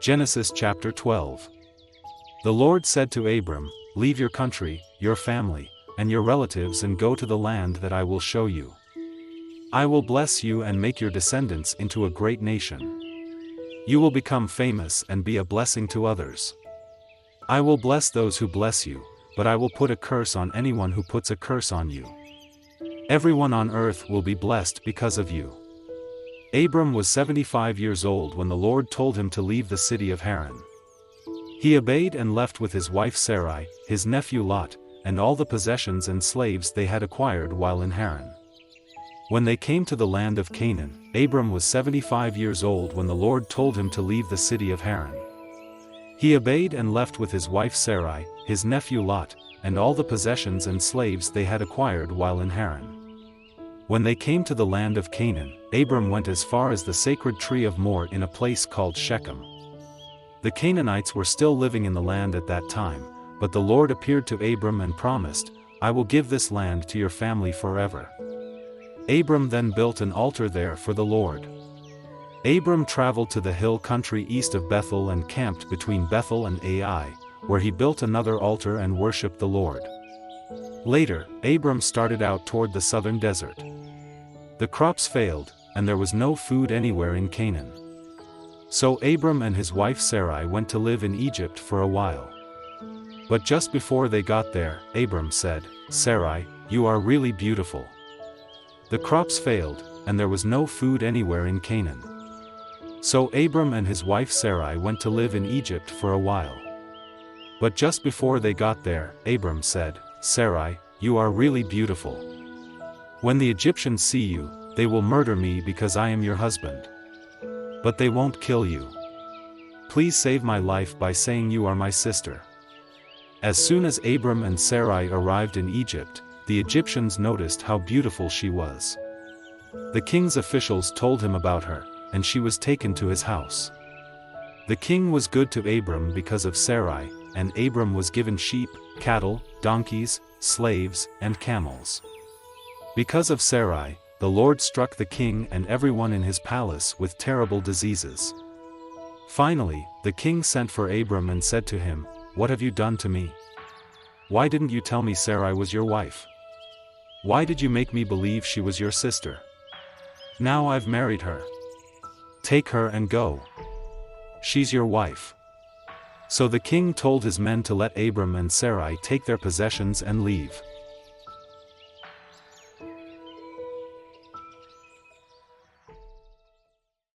Genesis chapter 12. The Lord said to Abram, "Leave your country, your family, and your relatives and go to the land that I will show you. I will bless you and make your descendants into a great nation. You will become famous and be a blessing to others. I will bless those who bless you, but I will put a curse on anyone who puts a curse on you. Everyone on earth will be blessed because of you." Abram was 75 years old when the Lord told him to leave the city of Haran. He obeyed and left with his wife Sarai, his nephew Lot, and all the possessions and slaves they had acquired while in Haran. When they came to the land of Canaan, Abram was 75 years old when the Lord told him to leave the city of Haran. He obeyed and left with his wife Sarai, his nephew Lot, and all the possessions and slaves they had acquired while in Haran. When they came to the land of Canaan, Abram went as far as the sacred tree of Moreh in a place called Shechem. The Canaanites were still living in the land at that time, but the Lord appeared to Abram and promised, "I will give this land to your family forever." Abram then built an altar there for the Lord. Abram traveled to the hill country east of Bethel and camped between Bethel and Ai, where he built another altar and worshipped the Lord. Later, Abram started out toward the southern desert. The crops failed, and there was no food anywhere in Canaan. So Abram and his wife Sarai went to live in Egypt for a while. But just before they got there, Abram said, "Sarai, you are really beautiful." The crops failed, and there was no food anywhere in Canaan. So Abram and his wife Sarai went to live in Egypt for a while. But just before they got there, Abram said, "Sarai, you are really beautiful. When the Egyptians see you, they will murder me because I am your husband. But they won't kill you. Please save my life by saying you are my sister." As soon as Abram and Sarai arrived in Egypt, the Egyptians noticed how beautiful she was. The king's officials told him about her, and she was taken to his house. The king was good to Abram because of Sarai, and Abram was given sheep, cattle, donkeys, slaves, and camels. Because of Sarai, the Lord struck the king and everyone in his palace with terrible diseases. Finally, the king sent for Abram and said to him, "What have you done to me? Why didn't you tell me Sarai was your wife? Why did you make me believe she was your sister? Now I've married her. Take her and go. She's your wife." So the king told his men to let Abram and Sarai take their possessions and leave.